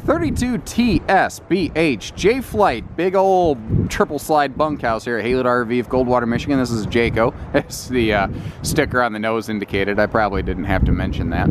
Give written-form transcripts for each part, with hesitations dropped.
32 TSBH J-Flight, big old triple slide bunkhouse here at HaylettRV of Goldwater, Michigan. This is Jayco, as the sticker on the nose indicated. I probably didn't have to mention that.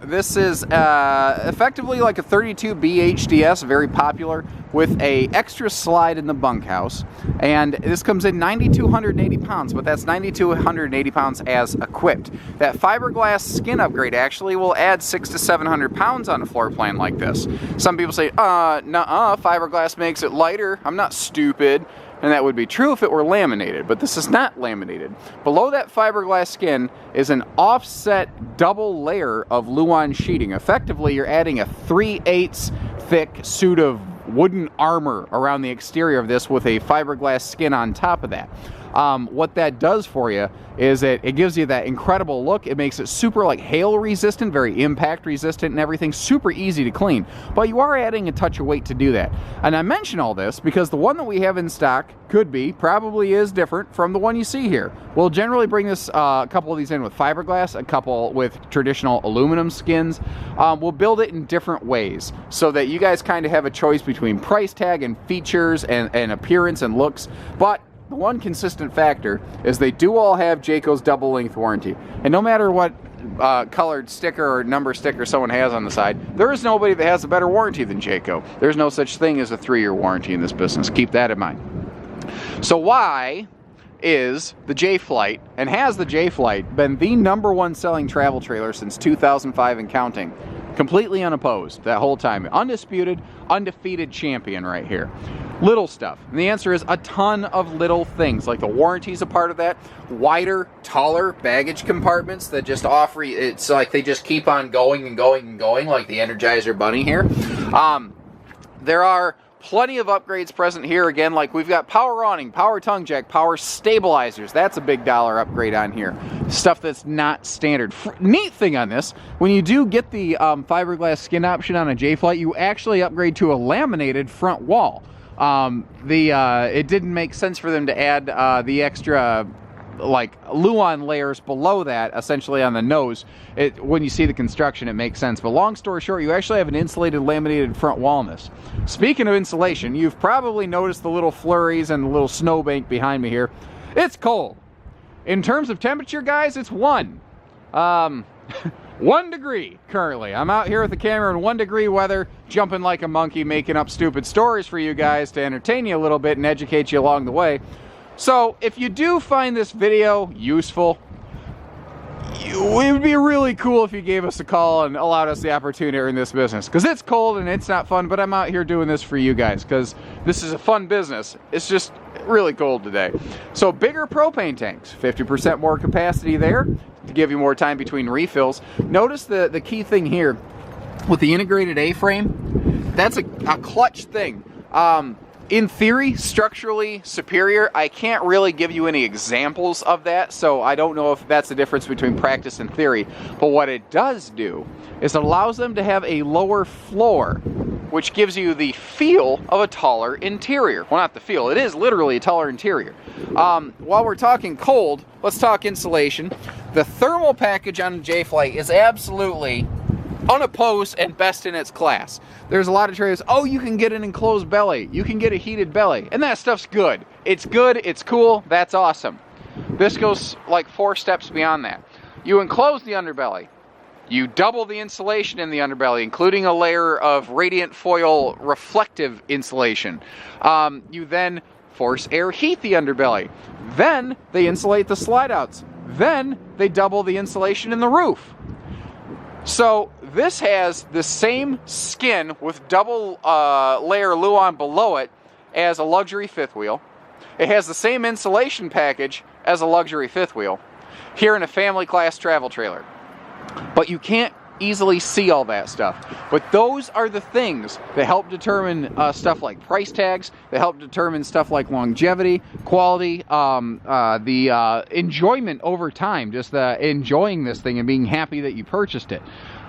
This is effectively like a 32 BHDS, very popular, with a extra slide in the bunkhouse. And this comes in 9,280 pounds, but that's 9,280 pounds as equipped. That fiberglass skin upgrade actually will add 600 to 700 pounds on a floor plan like this. Some people say, nuh-uh, fiberglass makes it lighter. I'm not stupid. And that would be true if it were laminated, but this is not laminated. Below that fiberglass skin is an offset double layer of Luan sheeting. Effectively, you're adding a 3/8 thick suit of wooden armor around the exterior of this with a fiberglass skin on top of that. What that does for you is it gives you that incredible look. It makes it super like hail resistant, very impact resistant and everything, super easy to clean. But you are adding a touch of weight to do that. And I mention all this because the one that we have in stock probably is different from the one you see here. We'll generally bring this, a couple of these in with fiberglass, a couple with traditional aluminum skins. We'll build it in different ways so that you guys kind of have a choice between price tag and features and appearance and looks. But the one consistent factor is they do all have Jayco's double length warranty. And no matter what colored sticker or number sticker someone has on the side, there is nobody that has a better warranty than Jayco. There's no such thing as a 3-year warranty in this business. Keep that in mind. So why is the J-Flight, and has the J-Flight been the #1 selling travel trailer since 2005 and counting? Completely unopposed that whole time. Undisputed, undefeated champion right here. Little stuff. And the answer is a ton of little things, like the warranty's a part of that. Wider, taller baggage compartments that just offer, it's like they just keep on going and going and going, like the Energizer Bunny here. There are plenty of upgrades present here. Again, like we've got power awning, power tongue jack, power stabilizers. That's a big dollar upgrade on here. Stuff that's not standard. Neat thing on this, when you do get the fiberglass skin option on a J-Flight, you actually upgrade to a laminated front wall. It didn't make sense for them to add the extra like Luan layers below that, essentially on the nose. When you see the construction, it makes sense. But long story short, you actually have an insulated laminated front wall in this. Speaking of insulation, you've probably noticed the little flurries and the little snowbank behind me here. It's cold. In terms of temperature, guys, it's 1 degree currently. I'm out here with the camera in 1 degree weather, jumping like a monkey, making up stupid stories for you guys to entertain you a little bit and educate you along the way. So if you do find this video useful, it would be really cool if you gave us a call and allowed us the opportunity in this business, because it's cold and it's not fun, but I'm out here doing this for you guys because this is a fun business. It's just really cold today. So bigger propane tanks, 50% more capacity there to give you more time between refills. Notice the key thing here with the integrated A-frame, that's a clutch thing. In theory, structurally superior. I can't really give you any examples of that, so I don't know if that's the difference between practice and theory. But what it does do is it allows them to have a lower floor, which gives you the feel of a taller interior. Well, not the feel, it is literally a taller interior. While we're talking cold, let's talk insulation. The thermal package on the J-Flight is absolutely unopposed and best in its class. There's a lot of trailers, oh, you can get an enclosed belly, you can get a heated belly, and that stuff's good. It's good, it's cool, that's awesome. This goes like 4 steps beyond that. You enclose the underbelly, you double the insulation in the underbelly, including a layer of radiant foil reflective insulation. You then force air heat the underbelly. Then they insulate the slide outs. Then they double the insulation in the roof. So this has the same skin with double layer Luan below it as a luxury fifth wheel. It has the same insulation package as a luxury fifth wheel here in a family class travel trailer. But you can't easily see all that stuff. But those are the things that help determine stuff like price tags, that help determine stuff like longevity, quality, the enjoyment over time, just enjoying this thing and being happy that you purchased it.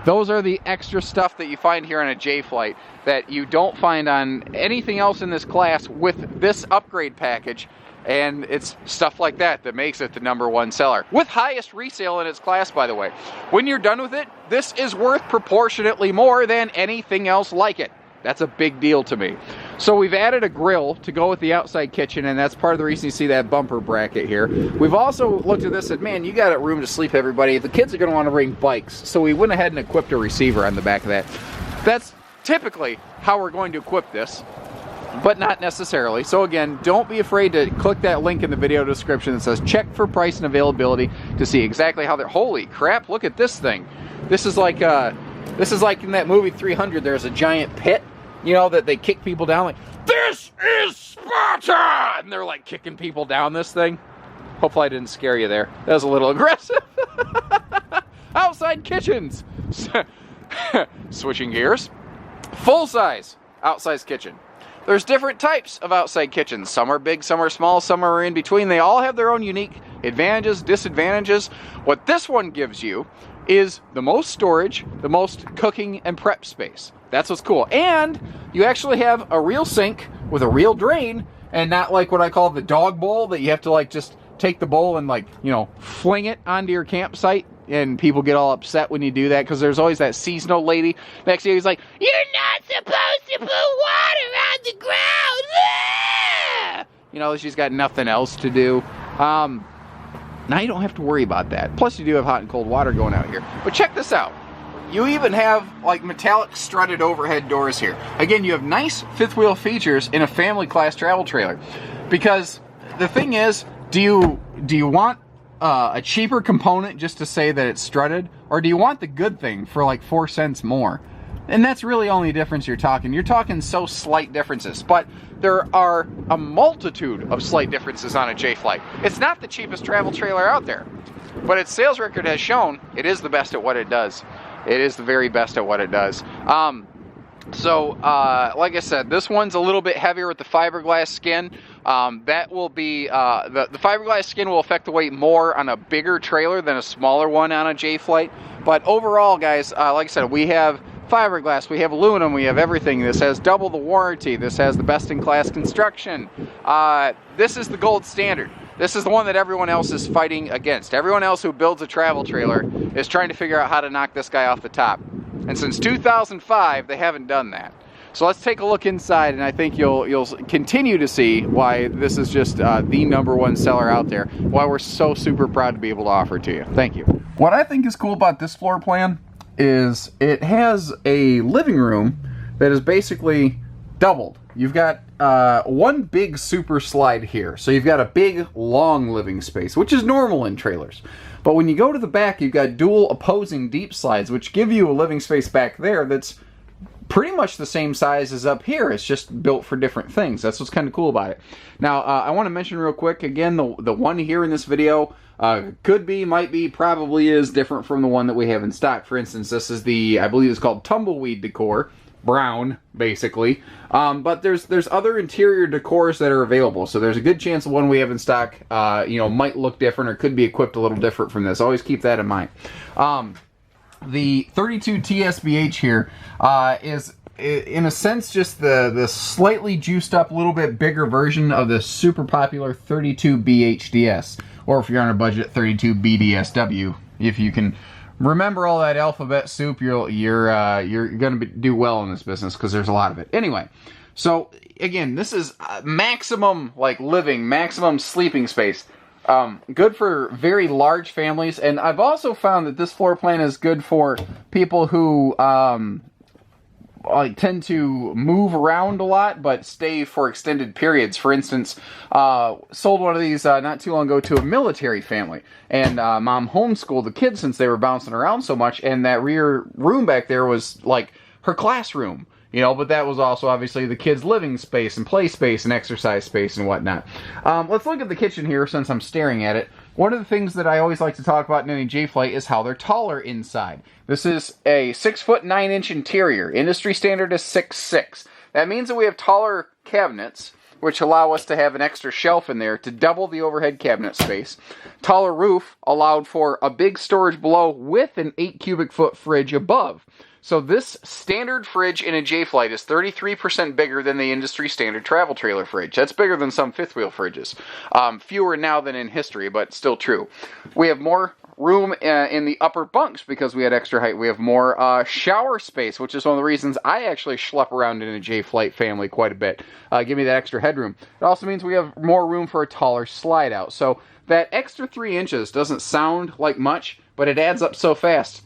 Those are the extra stuff that you find here on a J-Flight that you don't find on anything else in this class with this upgrade package And it's stuff like that that makes it the #1 seller. With highest resale in its class, by the way. When you're done with it, this is worth proportionately more than anything else like it. That's a big deal to me. So we've added a grill to go with the outside kitchen, and that's part of the reason you see that bumper bracket here. We've also looked at this and said, man, you got a room to sleep, everybody. The kids are going to want to bring bikes. So we went ahead and equipped a receiver on the back of that. That's typically how we're going to equip this, but not necessarily. So again, don't be afraid to click that link in the video description that says check for price and availability to see exactly how they're. Holy crap, look at this thing. This is like in that movie 300, there's a giant pit, you know, that they kick people down like, this is Sparta! And they're like kicking people down this thing. Hopefully I didn't scare you there. That was a little aggressive. Outside kitchens. Switching gears. Full size outside kitchen. There's different types of outside kitchens. Some are big, some are small, some are in between. They all have their own unique advantages, disadvantages. What this one gives you is the most storage, the most cooking and prep space. That's what's cool. And you actually have a real sink with a real drain, and not like what I call the dog bowl that you have to like just take the bowl and like, you know, fling it onto your campsite. And people get all upset when you do that because there's always that seasonal lady next to you who's like, you're not supposed to put water on the ground. Ah! You know, she's got nothing else to do. Now you don't have to worry about that. Plus you do have hot and cold water going out here. But check this out. You even have like metallic strutted overhead doors here. Again, you have nice fifth wheel features in a family class travel trailer. Because the thing is, do you want a cheaper component just to say that it's strutted, or do you want the good thing for like 4 cents more? And that's really only difference you're talking. You're talking so slight differences, but there are a multitude of slight differences on a J-Flight. It's not the cheapest travel trailer out there, but its sales record has shown it is the best at what it does. It is the very best at what it does. Like I said, this one's a little bit heavier with the fiberglass skin. That will be, the fiberglass skin will affect the weight more on a bigger trailer than a smaller one on a J-Flight. But overall, guys, like I said, we have fiberglass, we have aluminum, we have everything. This has double the warranty. This has the best-in-class construction. This is the gold standard. This is the one that everyone else is fighting against. Everyone else who builds a travel trailer is trying to figure out how to knock this guy off the top. And since 2005, they haven't done that. So let's take a look inside, and I think you'll continue to see why this is just the #1 seller out there, why we're so super proud to be able to offer it to you. Thank you. What I think is cool about this floor plan is it has a living room that is basically doubled. You've got one big super slide here, so you've got a big long living space, which is normal in trailers. But when you go to the back, you've got dual opposing deep slides, which give you a living space back there that's pretty much the same size as up here. It's just built for different things. That's what's kind of cool about it. Now, I want to mention real quick, again, the one here in this video could be, might be, probably is different from the one that we have in stock. For instance, this is the, I believe it's called Tumbleweed Decor. Brown, basically. But there's other interior decors that are available, so there's a good chance the one we have in stock, might look different or could be equipped a little different from this. Always keep that in mind. The 32 TSBH here is, in a sense, just the slightly juiced up, a little bit bigger version of the super popular 32 BHDS, or if you're on a budget, 32 BDSW. If you can remember all that alphabet soup, you're going to do well in this business because there's a lot of it. Anyway, so again, this is maximum living, maximum sleeping space. Good for very large families, and I've also found that this floor plan is good for people who tend to move around a lot but stay for extended periods. For instance, sold one of these not too long ago to a military family, and mom homeschooled the kids since they were bouncing around so much, and that rear room back there was like her classroom. But that was also obviously the kids' living space and play space and exercise space and whatnot. Let's look at the kitchen here since I'm staring at it. One of the things that I always like to talk about in any J-Flight is how they're taller inside. This is a 6'9" interior. Industry standard is 6'6". That means that we have taller cabinets, which allow us to have an extra shelf in there to double the overhead cabinet space. Taller roof allowed for a big storage below with an 8 cubic foot fridge above. So this standard fridge in a J-Flight is 33% bigger than the industry standard travel trailer fridge. That's bigger than some fifth wheel fridges. Fewer now than in history, but still true. We have more room in the upper bunks because we had extra height. We have more shower space, which is one of the reasons I actually schlep around in a J-Flight family quite a bit. Give me that extra headroom. It also means we have more room for a taller slide out. So that extra 3 inches doesn't sound like much, but it adds up so fast.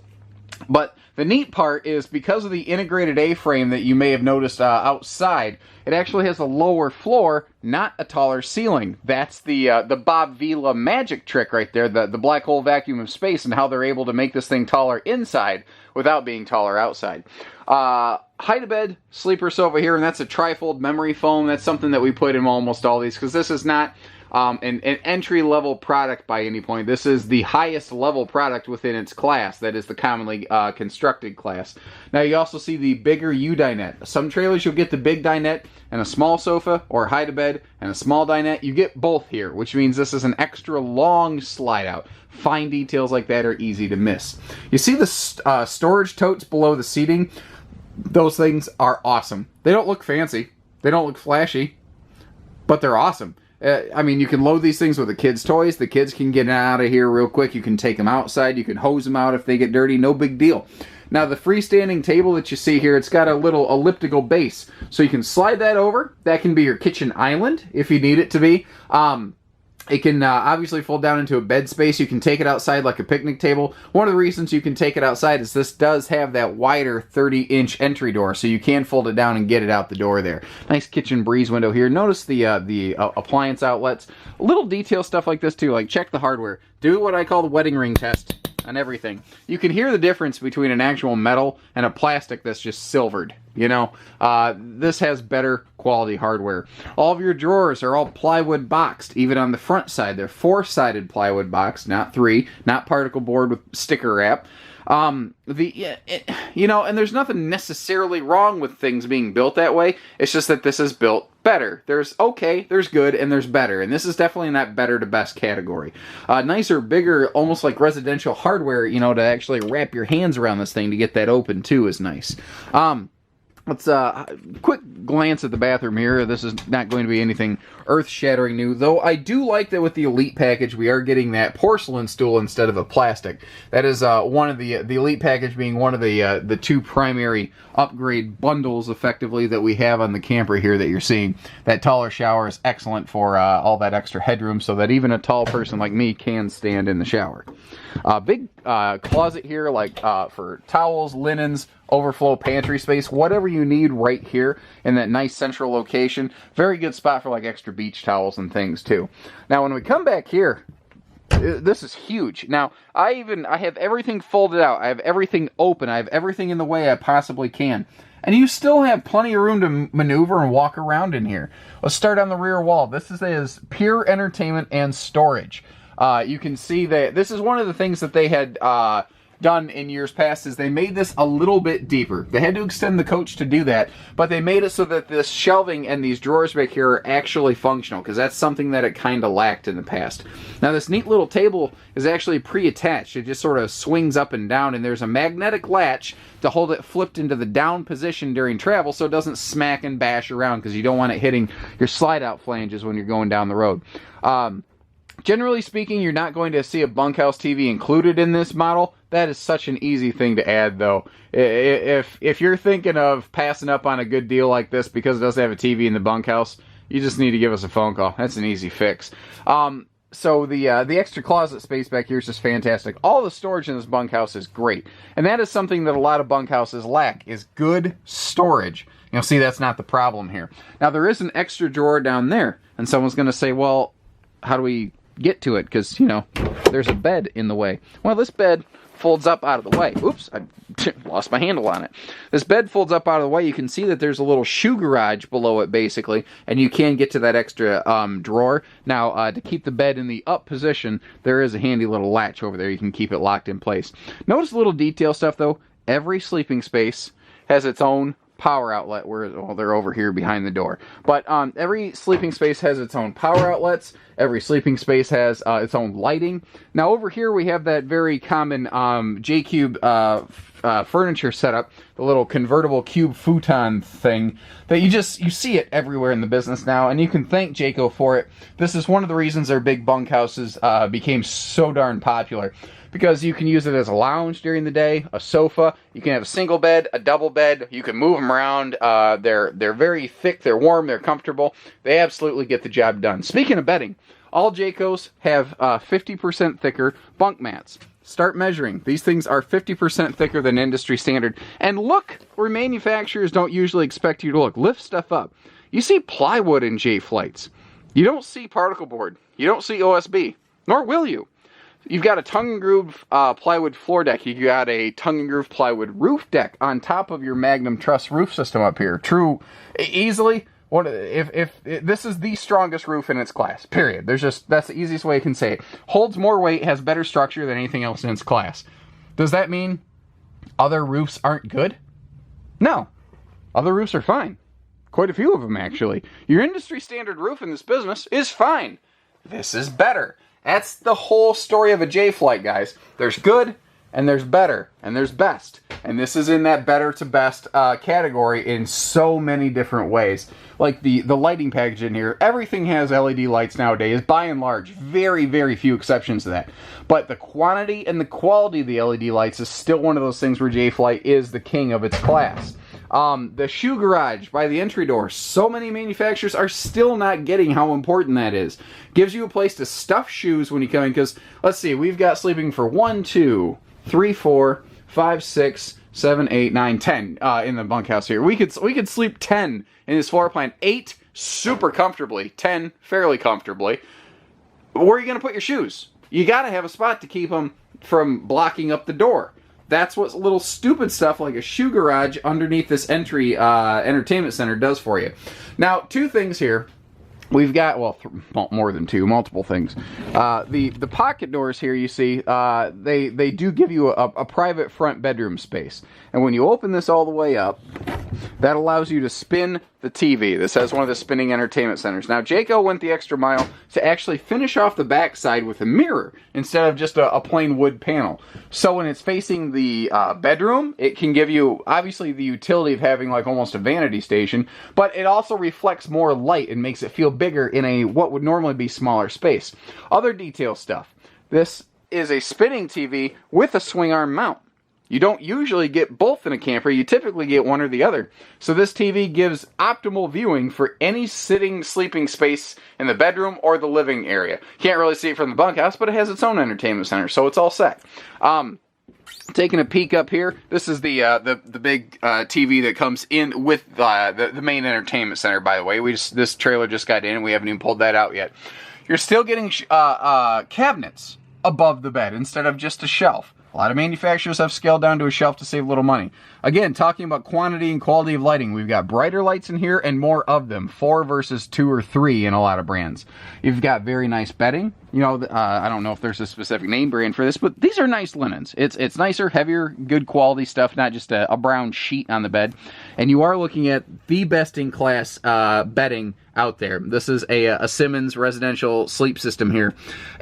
But the neat part is because of the integrated A-frame that you may have noticed outside, it actually has a lower floor, not a taller ceiling. That's the Bob Vila magic trick right there, the black hole vacuum of space, and how they're able to make this thing taller inside without being taller outside. Hide-a-bed sleeper sofa here, and that's a trifold memory foam. That's something that we put in almost all these, because this is not an entry-level product by any point. This is the highest level product within its class. That is the commonly constructed class. Now you also see the bigger U-dinette. Some trailers you'll get the big dinette and a small sofa, or hide-a-bed and a small dinette. You get both here, which means this is an extra long slide out. Fine details like that are easy to miss. You see the storage totes below the seating? Those things are awesome. They don't look fancy. They don't look flashy, but they're awesome. I mean, you can load these things with the kids' toys. The kids can get out of here real quick. You can take them outside. You can hose them out if they get dirty. No big deal. Now, the freestanding table that you see here, it's got a little elliptical base. So you can slide that over. That can be your kitchen island if you need it to be. It can obviously fold down into a bed space. You can take it outside like a picnic table. One of the reasons you can take it outside is this does have that wider 30-inch entry door, so you can fold it down and get it out the door there. Nice kitchen breeze window here. Notice the appliance outlets. Little detail stuff like this too, like check the hardware. Do what I call the wedding ring test on everything. You can hear the difference between an actual metal and a plastic that's just silvered. You know, this has better quality hardware. All of your drawers are all plywood boxed, even on the front side. They're 4-sided plywood boxed, not 3, not particle board with sticker wrap. And there's nothing necessarily wrong with things being built that way. It's just that this is built better. There's okay, there's good, and there's better. And this is definitely in that better to best category. Nicer, bigger, almost like residential hardware, to actually wrap your hands around this thing to get that open too is nice. Let's quick glance at the bathroom here. This is not going to be anything earth-shattering new, though I do like that with the Elite package we are getting that porcelain stool instead of a plastic. That is one of the Elite package being one of the 2 primary upgrade bundles effectively that we have on the camper here that you're seeing. That taller shower is excellent for all that extra headroom so that even a tall person like me can stand in the shower. Big closet here like for towels, linens, overflow pantry space, whatever you need right here in that nice central location. Very good spot for like extra beach towels and things too. Now when we come back here, this is huge. Now I have everything folded out. I have everything open. I have everything in the way I possibly can. And you still have plenty of room to maneuver and walk around in here. Let's start on the rear wall. This is pure entertainment and storage. You can see that this is one of the things that they had done in years past is they made this a little bit deeper. They had to extend the coach to do that, but they made it so that this shelving and these drawers back here are actually functional, because that's something that it kind of lacked in the past. Now this neat little table is actually pre-attached. It just sort of swings up and down, and there's a magnetic latch to hold it flipped into the down position during travel so it doesn't smack and bash around, because you don't want it hitting your slide-out flanges when you're going down the road. Generally speaking, you're not going to see a bunkhouse TV included in this model. That is such an easy thing to add, though. If you're thinking of passing up on a good deal like this because it doesn't have a TV in the bunkhouse, you just need to give us a phone call. That's an easy fix. So the extra closet space back here is just fantastic. All the storage in this bunkhouse is great. And that is something that a lot of bunkhouses lack, is good storage. You'll see that's not the problem here. Now, there is an extra drawer down there. And someone's going to say, well, how do we get to it? Because, there's a bed in the way. Well, this bed folds up out of the way. Oops, I lost my handle on it. This bed folds up out of the way. You can see that there's a little shoe garage below it, basically, and you can get to that extra drawer. Now, to keep the bed in the up position, there is a handy little latch over there. You can keep it locked in place. Notice little detail stuff, though. Every sleeping space has its own power outlet. Well, they're over here behind the door. But every sleeping space has its own power outlets. Every sleeping space has its own lighting. Now over here we have that very common J-Cube furniture setup, the little convertible cube futon thing that you see it everywhere in the business now, and you can thank Jayco for it. This is one of the reasons their big bunkhouses became so darn popular, because you can use it as a lounge during the day, a sofa. You can have a single bed, a double bed. You can move them around. They're very thick. They're warm. They're comfortable. They absolutely get the job done. Speaking of bedding, all Jaycos have 50% thicker bunk mats. Start measuring. These things are 50% thicker than industry standard. And look where manufacturers don't usually expect you to look. Lift stuff up. You see plywood in J-Flights. You don't see particle board. You don't see OSB. Nor will you. You've got a tongue and groove plywood floor deck. You got a tongue and groove plywood roof deck on top of your Magnum Truss roof system up here. True, easily. If this is the strongest roof in its class, period. That's the easiest way I can say it. Holds more weight, has better structure than anything else in its class. Does that mean other roofs aren't good? No. Other roofs are fine. Quite a few of them, actually. Your industry standard roof in this business is fine. This is better. That's the whole story of a J-Flight, guys. There's good, and there's better, and there's best. And this is in that better to best category in so many different ways. Like the lighting package in here, everything has LED lights nowadays, by and large. Very, very few exceptions to that. But the quantity and the quality of the LED lights is still one of those things where J-Flight is the king of its class. The shoe garage by the entry door, so many manufacturers are still not getting how important that is. Gives you a place to stuff shoes when you come in, because, let's see, we've got sleeping for 1, 2, 3, 4, 5, 6, 7, 8, 9, 10 in the bunkhouse here. We could sleep 10 in this floor plan. 8 super comfortably, 10 fairly comfortably. Where are you going to put your shoes? You got to have a spot to keep them from blocking up the door. That's what little stupid stuff like a shoe garage underneath this entry entertainment center does for you. Now, 2 things here. We've got, well, more than 2, multiple things. The pocket doors here, you see, they do give you a private front bedroom space. And when you open this all the way up, that allows you to spin the TV. This has one of the spinning entertainment centers. Now, Jayco went the extra mile to actually finish off the back side with a mirror instead of just a plain wood panel. So when it's facing the bedroom, it can give you, obviously, the utility of having like almost a vanity station, but it also reflects more light and makes it feel bigger in a what would normally be smaller space. Other detail stuff. This is a spinning TV with a swing arm mount. You don't usually get both in a camper. You typically get one or the other. So this TV gives optimal viewing for any sitting, sleeping space in the bedroom or the living area. Can't really see it from the bunkhouse, but it has its own entertainment center, so it's all set. Taking a peek up here, this is the big TV that comes in with the main entertainment center, by the way. This trailer just got in, and we haven't even pulled that out yet. You're still getting cabinets above the bed instead of just a shelf. A lot of manufacturers have scaled down to a shelf to save a little money. Again, talking about quantity and quality of lighting, we've got brighter lights in here and more of them. 4 versus 2 or 3 in a lot of brands. You've got very nice bedding. You know, I don't know if there's a specific name brand for this, but these are nice linens. It's nicer, heavier, good quality stuff, not just a brown sheet on the bed. And you are looking at the best-in-class bedding out there. This is a Simmons residential sleep system here.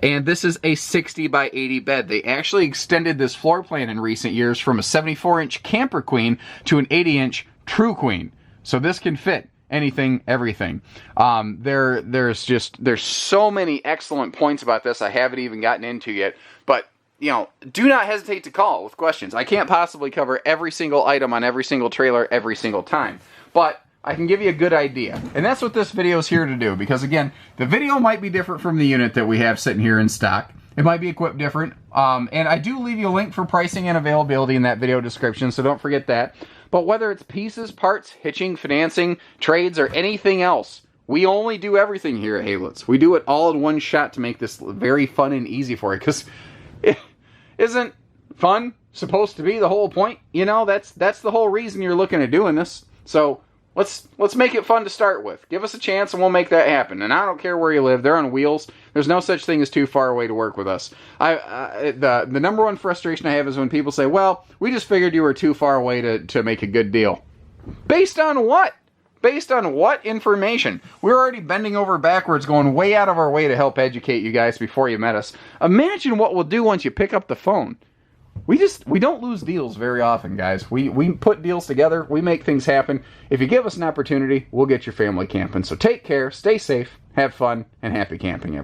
And this is a 60 by 80 bed. They actually extended this floor plan in recent years from a 74-inch camper queen to an 80-inch true queen. So this can fit anything, everything. There's so many excellent points about this I haven't even gotten into yet. But, you know, do not hesitate to call with questions. I can't possibly cover every single item on every single trailer every single time. But I can give you a good idea. And that's what this video is here to do. Because, again, the video might be different from the unit that we have sitting here in stock. It might be equipped different. And I do leave you a link for pricing and availability in that video description, so don't forget that. But whether it's pieces, parts, hitching, financing, trades, or anything else, we only do everything here at Haylett's. We do it all in one shot to make this very fun and easy for you. Because it isn't fun supposed to be the whole point? You know, that's the whole reason you're looking at doing this. So let's make it fun to start with. Give us a chance and we'll make that happen. And I don't care where you live. They're on wheels. There's no such thing as too far away to work with us. The number one frustration I have is when people say, well, we just figured you were too far away to make a good deal. Based on what? Based on what information? We're already bending over backwards, going way out of our way to help educate you guys before you met us. Imagine what we'll do once you pick up the phone. We don't lose deals very often, guys. We put deals together. We make things happen. If you give us an opportunity, we'll get your family camping. So take care, stay safe, have fun, and happy camping, everyone.